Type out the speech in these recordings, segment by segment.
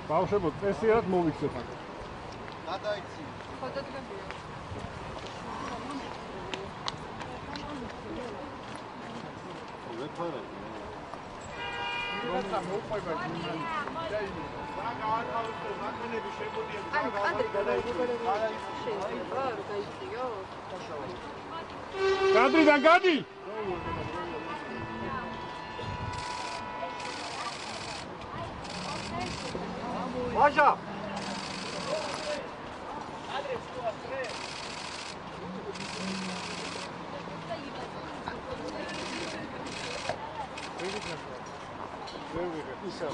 ბავშვებო, წესიერად მოვიქცეთ აქ. გადაიცი. ხოდადგებია. რომლა მოყვება გუნდანი. რა გაათავისო, მათენები შემოდიან. გადრიდან გადი. ვაჟა. ისა.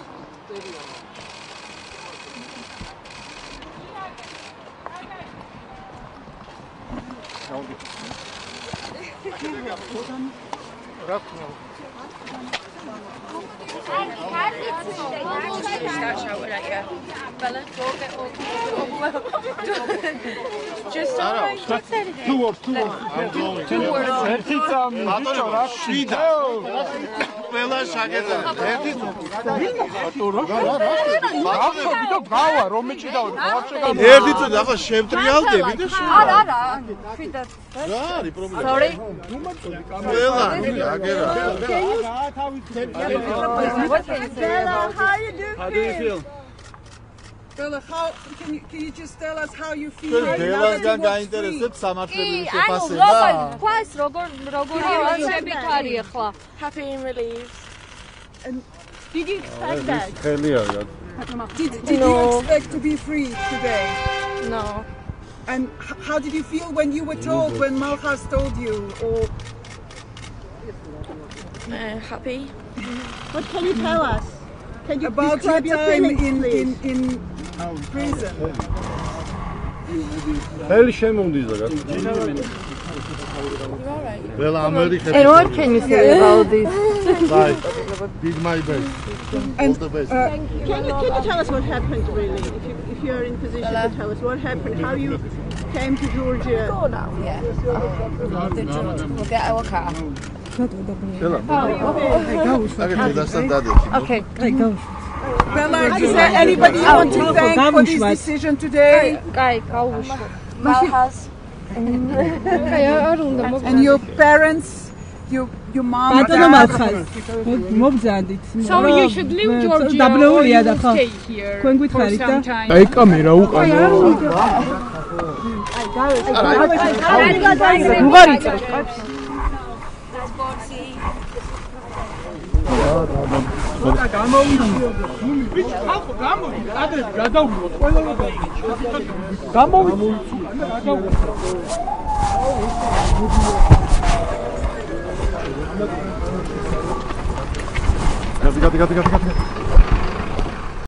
რა თქმა უნდა. Start shouting at you. Bella, go get up. Just alright. Two words. I'm going. Two words. ერთი წამი. ბატონო, რა შვიდა. ყველა შაგედა. ერთი ბატონო, გავა, რომ მეჭიდავ, გავაშეგავ. ერთი წუთი ახლა შევტრიალდები და არა. შვიდა. რა არის პრობლემა? Sorry. ყველა აგერა. What can you say? Bella, how do you feel? Bella, can you just tell us how you feel? დელასგან გაინტერესებს სამართლების შეფასება. Quite როგორი ემოციები ქარი ახლა? Happy and relieved. And did you expect that? ხელი არის. Did you expect to be free today? No. And how did you feel when you were told, when Malchus told you? Or Happy. What can you tell us? Can you about your describe your time feelings, please? in prison? ხელი შემომდის და ყველა ამერიკაში. And what can you say about this? Bye. Did my best. All the best. Can you tell us what happened really? If you're in position to tell us what happened, how you came to Georgia? Go now. Yeah. We'll get our car. Okay. Bella, is there anybody you want to thank for this decision today? Malchus. And your parents, your mom, So you should leave Georgia or you will stay here for some time. აი კამერა უყარა. Gadi.